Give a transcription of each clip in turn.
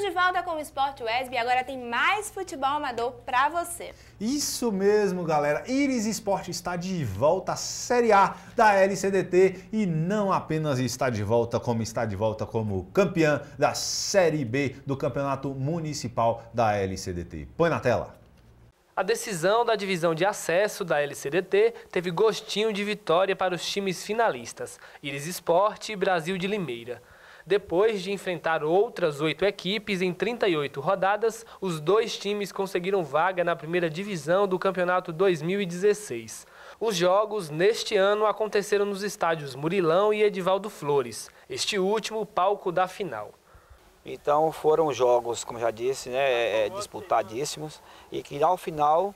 de volta com o Sport Wesb e agora tem mais futebol amador pra você. Isso mesmo, galera. Íris Sport está de volta à Série A da LCDT e não apenas está de volta como campeã da Série B do Campeonato Municipal da LCDT. Põe na tela. A decisão da divisão de acesso da LCDT teve gostinho de vitória para os times finalistas, Íris Sport e Brasil de Limeira. Depois de enfrentar outras 8 equipes em 38 rodadas, os dois times conseguiram vaga na primeira divisão do Campeonato 2016. Os jogos, neste ano, aconteceram nos estádios Murilão e Edivaldo Flores, este último palco da final. Então foram jogos, como já disse, né, disputadíssimos e que ao final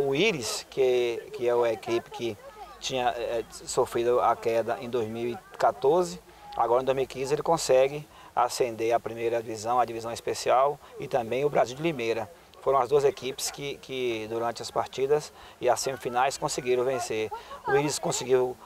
o Íris, que é a equipe que tinha sofrido a queda em 2014, agora em 2015 ele consegue ascender à primeira divisão, a divisão especial e também o Brasil de Limeira. Foram as duas equipes que durante as partidas e as semifinais conseguiram vencer. O Íris conseguiu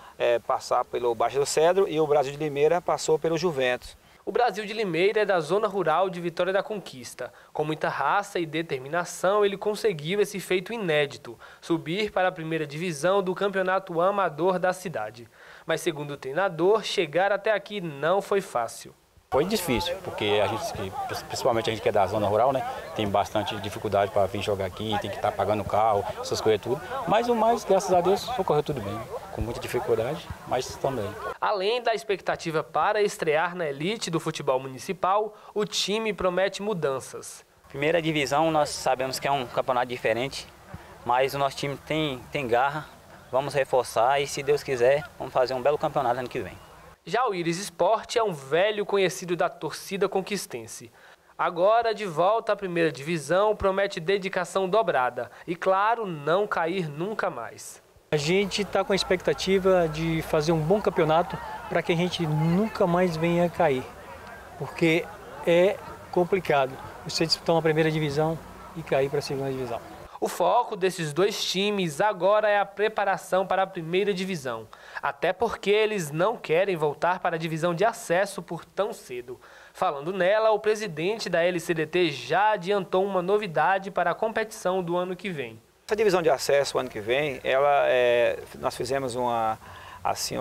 passar pelo Baixo do Cedro e o Brasil de Limeira passou pelo Juventus. O Brasil de Limeira é da zona rural de Vitória da Conquista. Com muita raça e determinação, ele conseguiu esse feito inédito, subir para a primeira divisão do campeonato amador da cidade. Mas, segundo o treinador, chegar até aqui não foi fácil. Foi difícil, porque a gente, principalmente a gente que é da zona rural, né, tem bastante dificuldade para vir jogar aqui, tem que estar pagando carro, essas coisas tudo. Mas o mais, graças a Deus, ocorreu tudo bem, com muita dificuldade, mas também. Além da expectativa para estrear na elite do futebol municipal, o time promete mudanças. Primeira divisão, nós sabemos que é um campeonato diferente, mas o nosso time tem garra, vamos reforçar e, se Deus quiser, vamos fazer um belo campeonato ano que vem. Já o Íris Sport é um velho conhecido da torcida conquistense. Agora, de volta à primeira divisão, promete dedicação dobrada e, claro, não cair nunca mais. A gente está com a expectativa de fazer um bom campeonato para que a gente nunca mais venha cair, porque é complicado você disputar uma primeira divisão e cair para a segunda divisão. O foco desses dois times agora é a preparação para a primeira divisão, até porque eles não querem voltar para a divisão de acesso por tão cedo. Falando nela, o presidente da LCDT já adiantou uma novidade para a competição do ano que vem. Essa divisão de acesso, o ano que vem, nós fizemos uma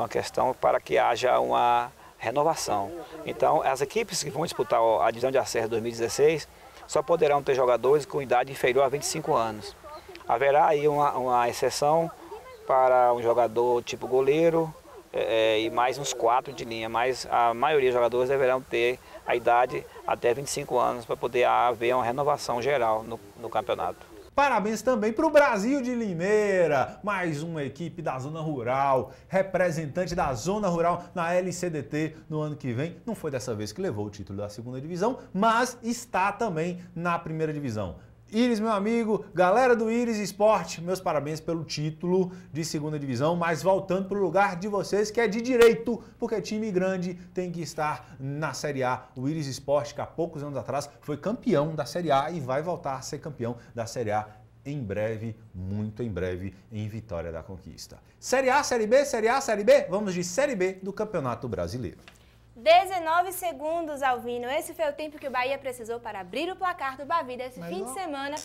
questão para que haja uma renovação. Então, as equipes que vão disputar a divisão de acesso 2016 só poderão ter jogadores com idade inferior a 25 anos. Haverá aí uma exceção para um jogador tipo goleiro e mais uns 4 de linha, mas a maioria dos jogadores deverão ter a idade até 25 anos para poder haver uma renovação geral no campeonato. Parabéns também para o Brasil de Limeira, mais uma equipe da Zona Rural, representante da Zona Rural na LCDT no ano que vem. Não foi dessa vez que levou o título da segunda divisão, mas está também na primeira divisão. Íris, meu amigo, galera do Íris Sport, meus parabéns pelo título de segunda divisão, mas voltando para o lugar de vocês, que é de direito, porque time grande tem que estar na Série A. O Íris Sport, que há poucos anos atrás foi campeão da Série A e vai voltar a ser campeão da Série A em breve, muito em breve, em Vitória da Conquista. Série A, Série B, Série A, Série B, vamos de Série B do Campeonato Brasileiro. 19 segundos, Alvino. Esse foi o tempo que o Bahia precisou para abrir o placar do Bavida esse fim de semana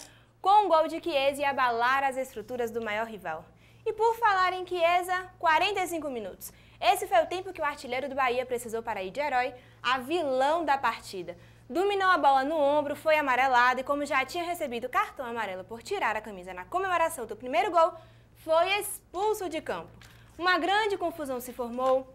com um gol de Chiesa e abalar as estruturas do maior rival. E por falar em Chiesa, 45 minutos. Esse foi o tempo que o artilheiro do Bahia precisou para ir de herói a vilão da partida. Dominou a bola no ombro, foi amarelado e, como já tinha recebido cartão amarelo por tirar a camisa na comemoração do primeiro gol, foi expulso de campo. Uma grande confusão se formou.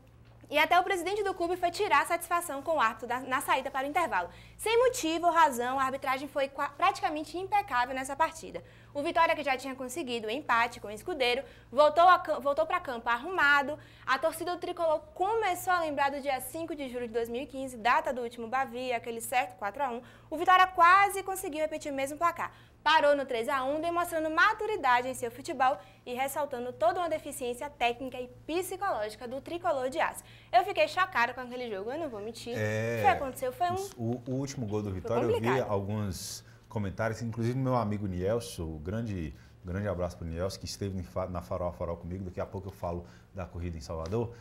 E até o presidente do clube foi tirar satisfação com o árbitro na saída para o intervalo. Sem motivo ou razão, a arbitragem foi praticamente impecável nessa partida. O Vitória, que já tinha conseguido o empate com o Escudeiro, voltou para campo arrumado. A torcida do Tricolor começou a lembrar do dia 5 de julho de 2015, data do último Bavi, aquele certo 4-1. O Vitória quase conseguiu repetir o mesmo placar. Parou no 3-1, demonstrando maturidade em seu futebol e ressaltando toda uma deficiência técnica e psicológica do Tricolor de Aço. Eu fiquei chocada com aquele jogo, eu não vou mentir. O que aconteceu foi o último gol do Vitória, eu vi alguns comentários, inclusive meu amigo Nielso, grande abraço para o Nielso, que esteve na Farol a Farol comigo, daqui a pouco eu falo da corrida em Salvador,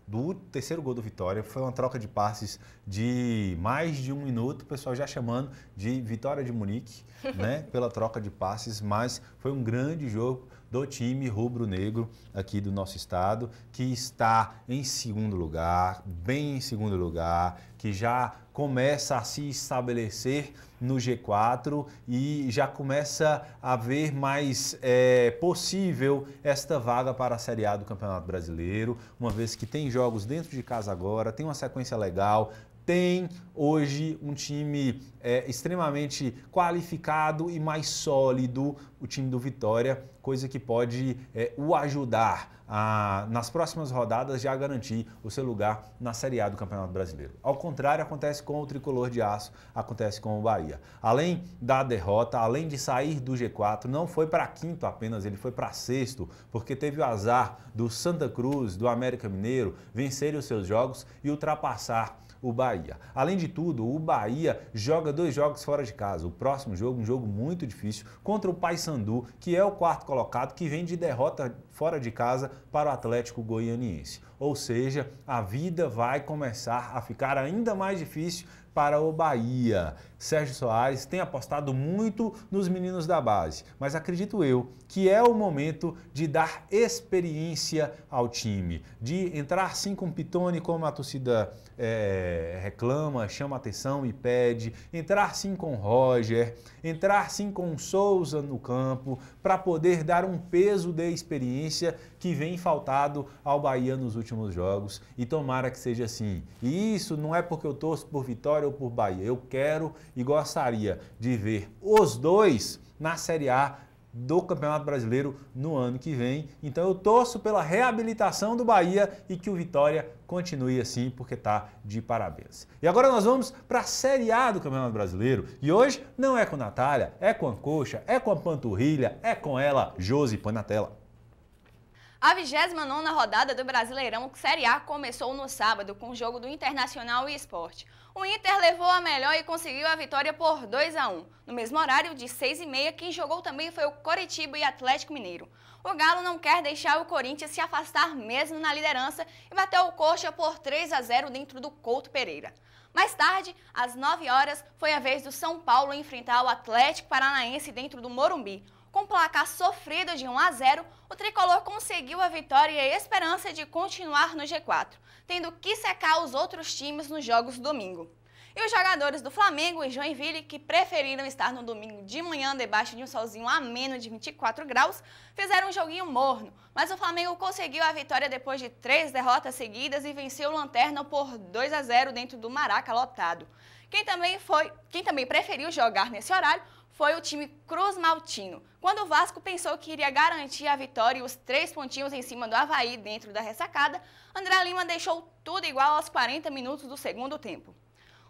do terceiro gol do Vitória, foi uma troca de passes de mais de 1 minuto, o pessoal já chamando de Vitória de Munique, né, pela troca de passes, mas foi um grande jogo do time rubro-negro aqui do nosso estado, que está em segundo lugar, bem em segundo lugar, que já começa a se estabelecer no G4 e já começa a ver mais possível esta vaga para a Série A do Campeonato Brasileiro, uma vez que tem jogos dentro de casa agora, tem uma sequência legal, tem hoje um time extremamente qualificado e mais sólido, o time do Vitória, coisa que pode o ajudar nas próximas rodadas já garantir o seu lugar na Série A do Campeonato Brasileiro. Ao contrário, acontece com o Tricolor de Aço, acontece com o Bahia. Além da derrota, além de sair do G4, não foi para quinto apenas, ele foi para sexto, porque teve o azar do Santa Cruz, do América Mineiro, vencerem os seus jogos e ultrapassar o Bahia. Além de tudo, o Bahia joga 2 jogos fora de casa. O próximo jogo, um jogo muito difícil, contra o Paysandu, que é o 4º colocado, que vem de derrota fora de casa para o Atlético Goianiense. Ou seja, a vida vai começar a ficar ainda mais difícil para o Bahia. Sérgio Soares tem apostado muito nos meninos da base, mas acredito eu que é o momento de dar experiência ao time, de entrar sim com Pitoni, como a torcida reclama, chama atenção e pede, entrar sim com Roger, entrar sim com Souza no campo, para poder dar um peso de experiência que vem faltado ao Bahia nos últimos jogos, e tomara que seja assim. E isso não é porque eu torço por Vitória ou por Bahia, eu quero e gostaria de ver os dois na Série A do Campeonato Brasileiro no ano que vem. Então eu torço pela reabilitação do Bahia e que o Vitória continue assim, porque está de parabéns. E agora nós vamos para a Série A do Campeonato Brasileiro. E hoje não é com Natália, é com a coxa, é com a panturrilha, é com ela, Josi, põe na tela. A 29ª rodada do Brasileirão Série A começou no sábado com o jogo do Internacional e Sport. O Inter levou a melhor e conseguiu a vitória por 2-1. No mesmo horário, de 6h30, quem jogou também foi o Coritiba e Atlético Mineiro. O Galo não quer deixar o Corinthians se afastar mesmo na liderança e bateu o Coxa por 3-0 dentro do Couto Pereira. Mais tarde, às 9 horas, foi a vez do São Paulo enfrentar o Atlético Paranaense dentro do Morumbi. Com placar sofrido de 1-0, o tricolor conseguiu a vitória e a esperança de continuar no G4, tendo que secar os outros times nos jogos do domingo. E os jogadores do Flamengo e Joinville, que preferiram estar no domingo de manhã debaixo de um solzinho ameno de 24 graus, fizeram um joguinho morno, mas o Flamengo conseguiu a vitória depois de 3 derrotas seguidas e venceu o Lanterna por 2-0 dentro do Maraca lotado. Quem também preferiu jogar nesse horário foi o time Cruz Maltino, quando o Vasco pensou que iria garantir a vitória e os 3 pontinhos em cima do Avaí dentro da ressacada. André Lima deixou tudo igual aos 40 minutos do segundo tempo.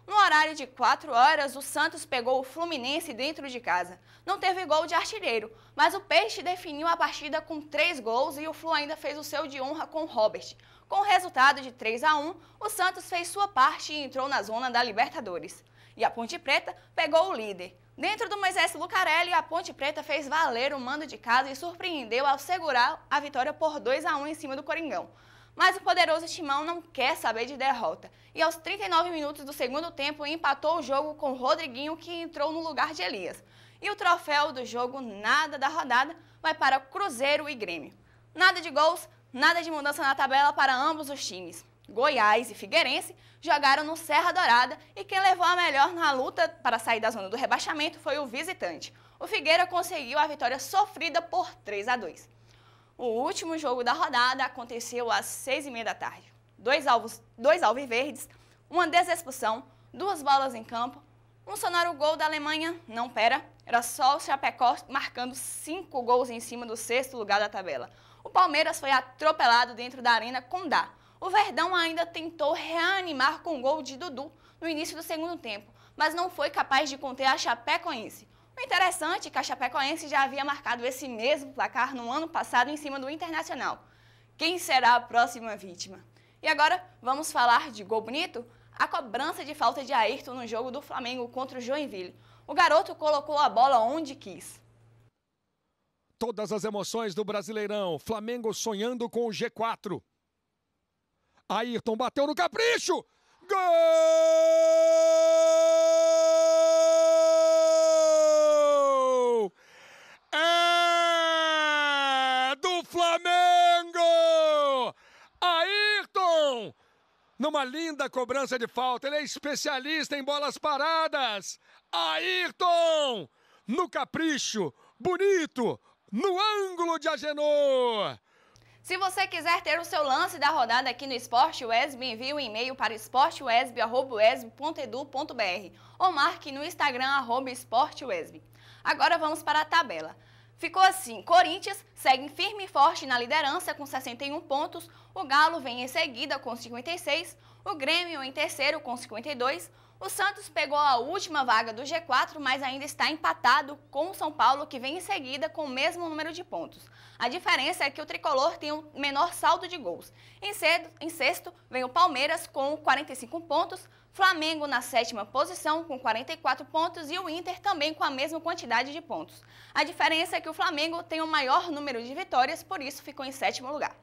No horário de 4 horas, o Santos pegou o Fluminense dentro de casa. Não teve gol de artilheiro, mas o Peixe definiu a partida com 3 gols e o Flu ainda fez o seu de honra com o Robert. Com o resultado de 3-1, o Santos fez sua parte e entrou na zona da Libertadores. E a Ponte Preta pegou o líder. Dentro do Moisés Lucarelli, a Ponte Preta fez valer o mando de casa e surpreendeu ao segurar a vitória por 2-1 em cima do Coringão. Mas o poderoso Timão não quer saber de derrota. E aos 39 minutos do segundo tempo, empatou o jogo com o Rodriguinho, que entrou no lugar de Elias. E o troféu do jogo nada da rodada vai para Cruzeiro e Grêmio. Nada de gols, nada de mudança na tabela para ambos os times. Goiás e Figueirense jogaram no Serra Dourada e quem levou a melhor na luta para sair da zona do rebaixamento foi o visitante. O Figueira conseguiu a vitória sofrida por 3-2. O último jogo da rodada aconteceu às 6h30 da tarde. 2 alviverdes, uma desexpulsão, 2 bolas em campo, um sonoro gol da Alemanha, não pera, era só o Chapecó marcando 5 gols em cima do 6º lugar da tabela. O Palmeiras foi atropelado dentro da Arena Condá. O Verdão ainda tentou reanimar com o gol de Dudu no início do segundo tempo, mas não foi capaz de conter a Chapecoense. O interessante é que a Chapecoense já havia marcado esse mesmo placar no ano passado em cima do Internacional. Quem será a próxima vítima? E agora vamos falar de gol bonito? A cobrança de falta de Ayrton no jogo do Flamengo contra o Joinville. O garoto colocou a bola onde quis. todas as emoções do Brasileirão. Flamengo sonhando com o G4. Ayrton bateu no capricho. Gol! É do Flamengo! Ayrton! Numa linda cobrança de falta. Ele é especialista em bolas paradas. Ayrton! No capricho. Bonito. No ângulo de Agenor. Se você quiser ter o seu lance da rodada aqui no Esporte UESB, envie um e-mail para esporteuesb@uesb.edu.br ou marque no Instagram @esporteuesb. Agora vamos para a tabela. Ficou assim, Corinthians segue firme e forte na liderança com 61 pontos, o Galo vem em seguida com 56, o Grêmio em terceiro com 52, o Santos pegou a última vaga do G4, mas ainda está empatado com o São Paulo, que vem em seguida com o mesmo número de pontos. A diferença é que o tricolor tem o menor saldo de gols. Em sexto vem o Palmeiras com 45 pontos, Flamengo na sétima posição com 44 pontos e o Inter também com a mesma quantidade de pontos. A diferença é que o Flamengo tem o maior número de vitórias, por isso ficou em sétimo lugar.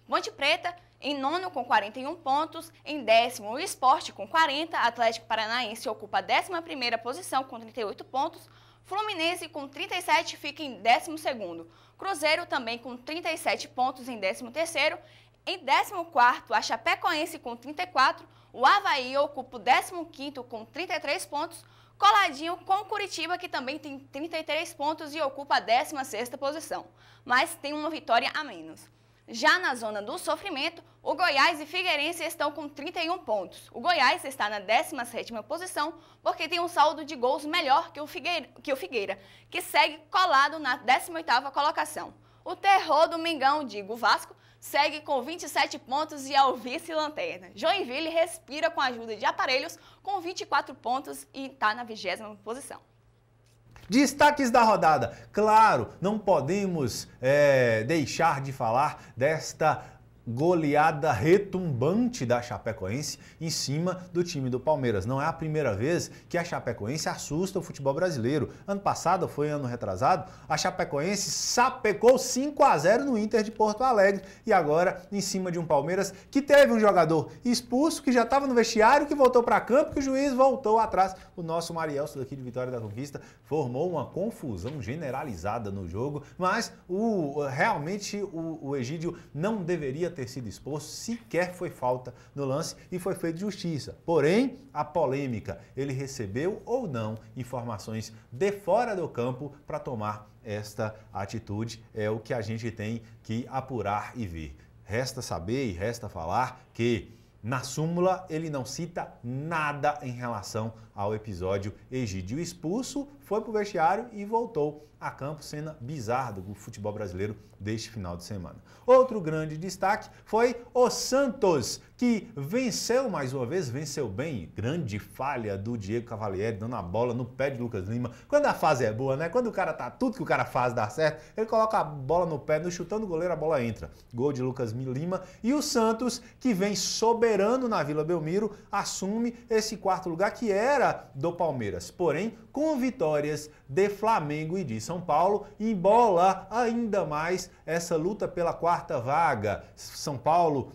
Ponte Preta em nono com 41 pontos, em décimo o Sport com 40, Atlético Paranaense ocupa a 11ª posição com 38 pontos, Fluminense com 37 fica em 12º, Cruzeiro também com 37 pontos em 13º, em 14º a Chapecoense com 34, o Avaí ocupa o 15º com 33 pontos, coladinho com o Curitiba, que também tem 33 pontos e ocupa a 16ª posição, mas tem uma vitória a menos. Já na zona do sofrimento, o Goiás e Figueirense estão com 31 pontos. O Goiás está na 17ª posição porque tem um saldo de gols melhor que o Figueira, que segue colado na 18ª colocação. O terror do Mengão, digo Vasco, segue com 27 pontos e é o vice-lanterna. Joinville respira com a ajuda de aparelhos com 24 pontos e está na 20ª posição. Destaques da rodada. Claro, não podemos deixar de falar desta goleada retumbante da Chapecoense em cima do time do Palmeiras. Não é a primeira vez que a Chapecoense assusta o futebol brasileiro. Ano passado, foi ano retrasado, a Chapecoense sapecou 5-0 no Inter de Porto Alegre e agora em cima de um Palmeiras que teve um jogador expulso, que já estava no vestiário, que voltou para campo, que o juiz voltou atrás. O nosso Marielso daqui de Vitória da Conquista formou uma confusão generalizada no jogo, mas realmente o Egídio não deveria ter sido exposto, sequer foi falta no lance e foi feita justiça. Porém, a polêmica, ele recebeu ou não informações de fora do campo para tomar esta atitude, é o que a gente tem que apurar e ver. Resta saber e resta falar que na súmula ele não cita nada em relação ao episódio Egídio expulso, foi para o vestiário e voltou a campo, cena bizarra do futebol brasileiro deste final de semana. Outro grande destaque foi o Santos, que venceu mais uma vez, venceu bem. Grande falha do Diego Cavalieri, dando a bola no pé de Lucas Lima. Quando a fase é boa, né? Quando o cara tá, tudo que o cara faz dá certo, ele coloca a bola no pé, no chutando o goleiro, a bola entra. Gol de Lucas Lima. E o Santos, que vem soberano na Vila Belmiro, assume esse quarto lugar que era do Palmeiras. Porém, com vitórias de Flamengo e de São Paulo, embola ainda mais essa luta pela quarta vaga. São Paulo,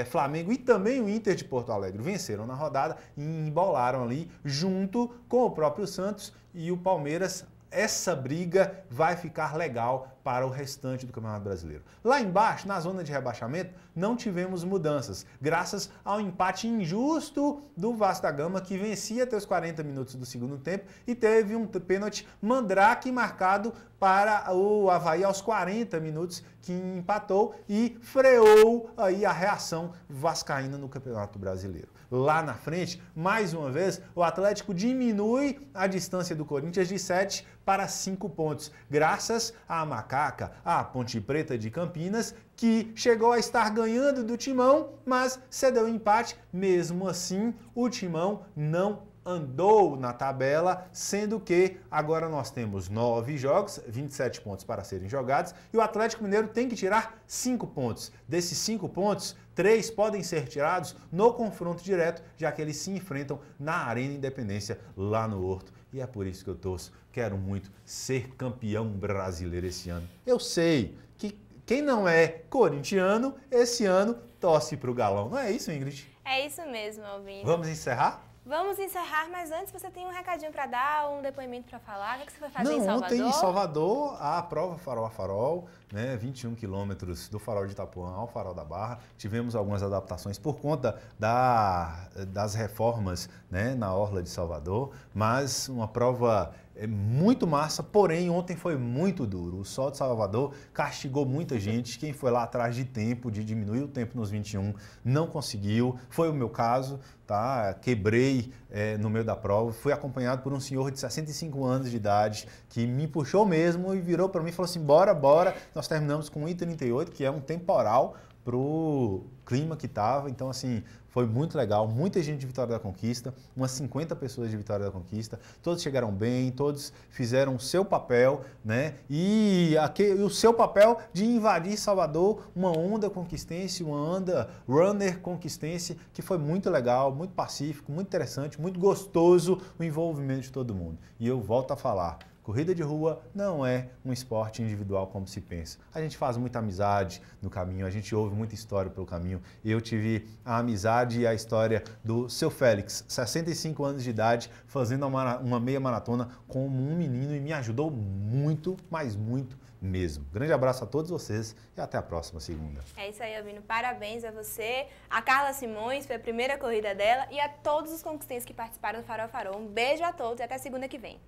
Flamengo e também o Inter de Porto Alegre venceram na rodada e embolaram ali junto com o próprio Santos e o Palmeiras. Essa briga vai ficar legal para o restante do Campeonato Brasileiro. Lá embaixo, na zona de rebaixamento, não tivemos mudanças, graças ao empate injusto do Vasco da Gama, que vencia até os 40 minutos do segundo tempo e teve um pênalti mandrake marcado para o Avaí aos 40 minutos, que empatou e freou aí a reação vascaína no Campeonato Brasileiro. Lá na frente, mais uma vez, o Atlético diminui a distância do Corinthians de 7 para 5 pontos, graças à Macaca, a Ponte Preta de Campinas, que chegou a estar ganhando do Timão, mas cedeu empate. Mesmo assim, o Timão não andou na tabela, sendo que agora nós temos 9 jogos, 27 pontos para serem jogados, e o Atlético Mineiro tem que tirar 5 pontos. Desses 5 pontos, 3 podem ser tirados no confronto direto, já que eles se enfrentam na Arena Independência, lá no Horto. E é por isso que eu torço, quero muito ser campeão brasileiro esse ano. Eu sei que quem não é corintiano, esse ano torce para o Galão. Não é isso, Ingrid? É isso mesmo, Alvino. Vamos encerrar? Vamos encerrar, mas antes você tem um recadinho para dar, um depoimento para falar. O que você foi fazer Não, em Salvador? ontem em Salvador, a prova Farol a Farol, né, 21 quilômetros do Farol de Itapuã ao Farol da Barra. Tivemos algumas adaptações por conta das reformas, né, na orla de Salvador, mas uma prova muito massa, porém ontem foi muito duro. O sol de Salvador castigou muita gente. Quem foi lá atrás de tempo, de diminuir o tempo nos 21, não conseguiu. Foi o meu caso, tá? Quebrei no meio da prova. Fui acompanhado por um senhor de 65 anos de idade que me puxou mesmo e virou para mim e falou assim, bora, bora. Nós terminamos com 1,38, que é um temporal pro clima que tava. Então, assim, foi muito legal, muita gente de Vitória da Conquista, umas 50 pessoas de Vitória da Conquista, todos chegaram bem, todos fizeram o seu papel, né? E o seu papel de invadir Salvador, uma onda conquistense, uma onda runner conquistense, que foi muito legal, muito pacífico, muito interessante, muito gostoso o envolvimento de todo mundo. E eu volto a falar, corrida de rua não é um esporte individual como se pensa. A gente faz muita amizade no caminho, a gente ouve muita história pelo caminho. Eu tive a amizade e a história do seu Félix, 65 anos de idade, fazendo uma meia maratona como um menino e me ajudou muito, mas muito mesmo. Grande abraço a todos vocês e até a próxima segunda. É isso aí, Alvino. Parabéns a você, a Carla Simões, foi a primeira corrida dela, e a todos os conquistenses que participaram do Farol a Farol. Um beijo a todos e até segunda que vem.